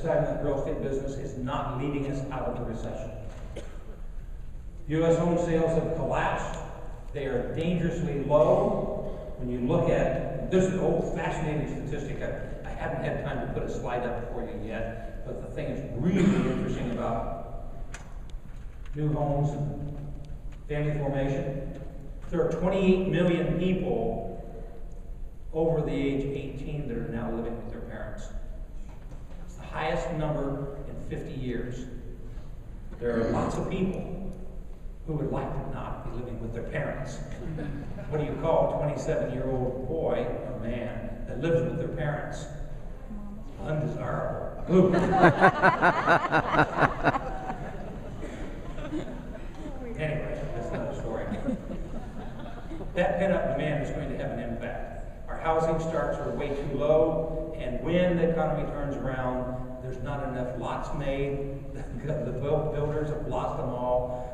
time the real estate business is not leading us out of the recession. U.S. home sales have collapsed. They are dangerously low. When you look at, this is an old fascinating statistic. I haven't had time to put a slide up for you yet, but the thing is really interesting about new homes and family formation. There are 28 million people over the age of 18 that are now living with their parents. It's the highest number in 50 years. There are lots of people who would like to not be living with their parents. What do you call a 27-year-old boy or man that lives with their parents? Undesirable. Anyway, that's another story. That pent-up demand is going to have an impact. Our housing starts are way too low, and when the economy turns around, there's not enough lots made. The builders have lost them all.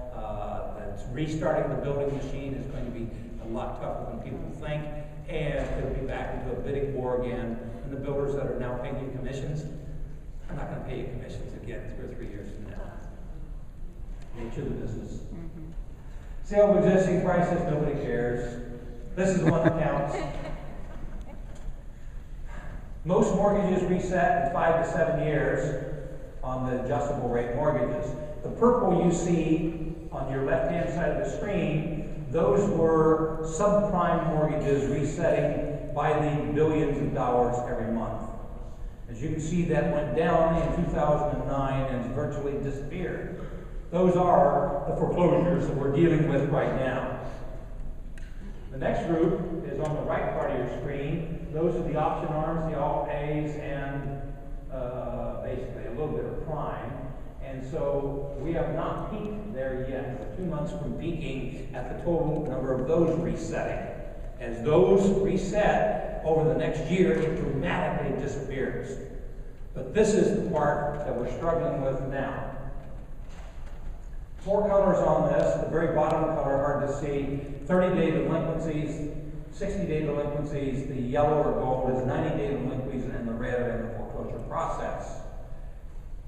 Restarting the building machine is going to be a lot tougher than people think, and it'll be back into a bidding war again. And the builders that are now paying you commissions, are not going to pay you commissions again 2 or 3 years from now. Nature of the business. Sale of existing prices, nobody cares. This is the one that counts. Most mortgages reset in 5 to 7 years on the adjustable rate mortgages. The purple you see on your left-hand side of the screen, those were subprime mortgages resetting by the billions of dollars every month. As you can see, that went down in 2009 and virtually disappeared. Those are the foreclosures that we're dealing with right now. The next group is on the right part of your screen. Those are the option arms, the all A's, and basically a little bit of prime. And so we have not peaked there yet. We're 2 months from peaking at the total number of those resetting. As those reset over the next year, it dramatically disappears. But this is the part that we're struggling with now. 4 colors on this. The very bottom color, hard to see. 30-day delinquencies, 60-day delinquencies. The yellow or gold is 90-day delinquencies, and the red are in the foreclosure process.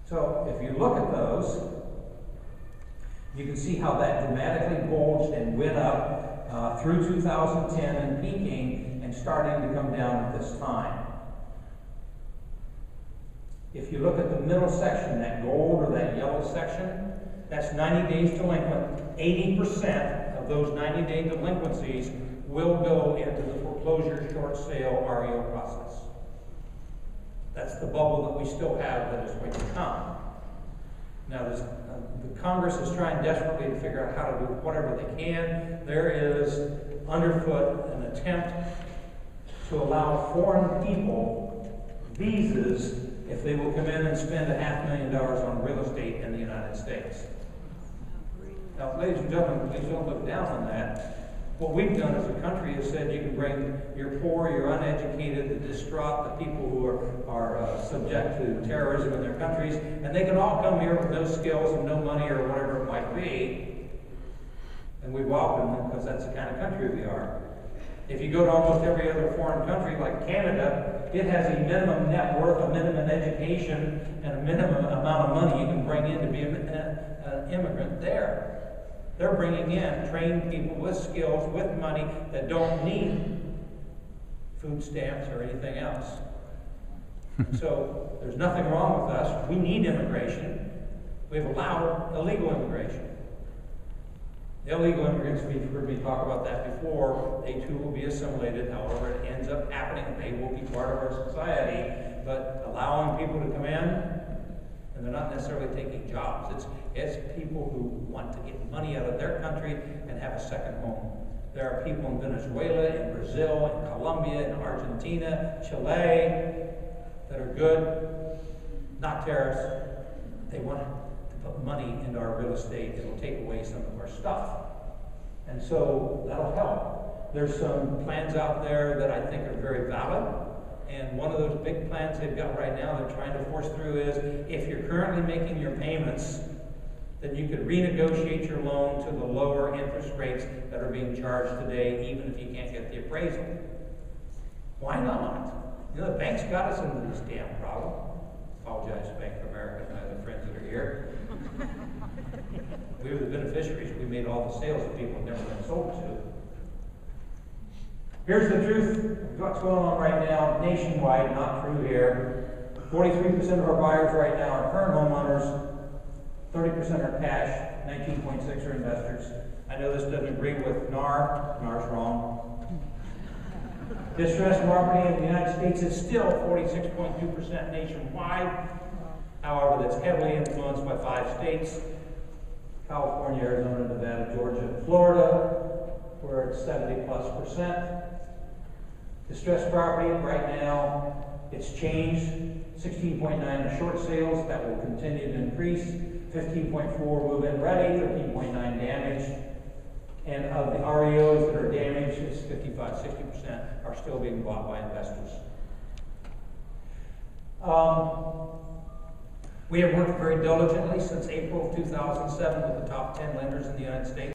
So if you look at those, you can see how that dramatically bulged and went up through 2010 and peaking and starting to come down at this time. If you look at the middle section, that gold or that yellow section, that's 90 days delinquent. 80% of those 90-day delinquencies will go into the foreclosure short sale REO process. That's the bubble that we still have that is going to come. Now, the Congress is trying desperately to figure out how to do whatever they can. There is underfoot an attempt to allow foreign people visas if they will come in and spend $500,000 on real estate in the United States. Now, ladies and gentlemen, please don't look down on that. What we've done as a country is said you can bring your poor, your uneducated, the distraught, the people who are subject to terrorism in their countries, and they can all come here with no skills and no money or whatever it might be. And we welcome them because that's the kind of country we are. If you go to almost every other foreign country like Canada, it has a minimum net worth, a minimum education, and a minimum amount of money you can bring in to be an immigrant there. They're bringing in trained people with skills, with money, that don't need food stamps or anything else. So there's nothing wrong with us. We need immigration. We've allowed illegal immigration. The illegal immigrants, we've heard me talk about that before. They too will be assimilated. However, it ends up happening. They will be part of our society. But allowing people to come in, and they're not necessarily taking jobs. It's people who want to get money out of their country and have a second home. There are people in Venezuela, in Brazil, in Colombia, in Argentina, Chile, that are good, not terrorists. They want to put money into our real estate. It'll take away some of our stuff. And so that'll help. There's some plans out there that I think are very valid. And one of those big plans they've got right now they're trying to force through is if you're currently making your payments, then you could renegotiate your loan to the lower interest rates that are being charged today, even if you can't get the appraisal. Why not? You know, the bank's got us into this damn problem. Apologize to Bank of America and my other friends that are here. We were the beneficiaries. We made all the sales that people had never been sold to. Here's the truth of what's going on right now nationwide, not true here. 43% of our buyers right now are current homeowners, 30% are cash, 19.6% are investors. I know this doesn't agree with NAR. NAR's wrong. Distressed property in the United States is still 46.2% nationwide. However, that's heavily influenced by 5 states: California, Arizona, Nevada, Georgia, and Florida, where it's 70+%. Distressed property right now, it's changed. 16.9 are short sales. That will continue to increase. 15.4 move-in ready, 13.9 damaged. And of the REOs that are damaged, it's 55-60% are still being bought by investors. We have worked very diligently since April of 2007 with the top 10 lenders in the United States.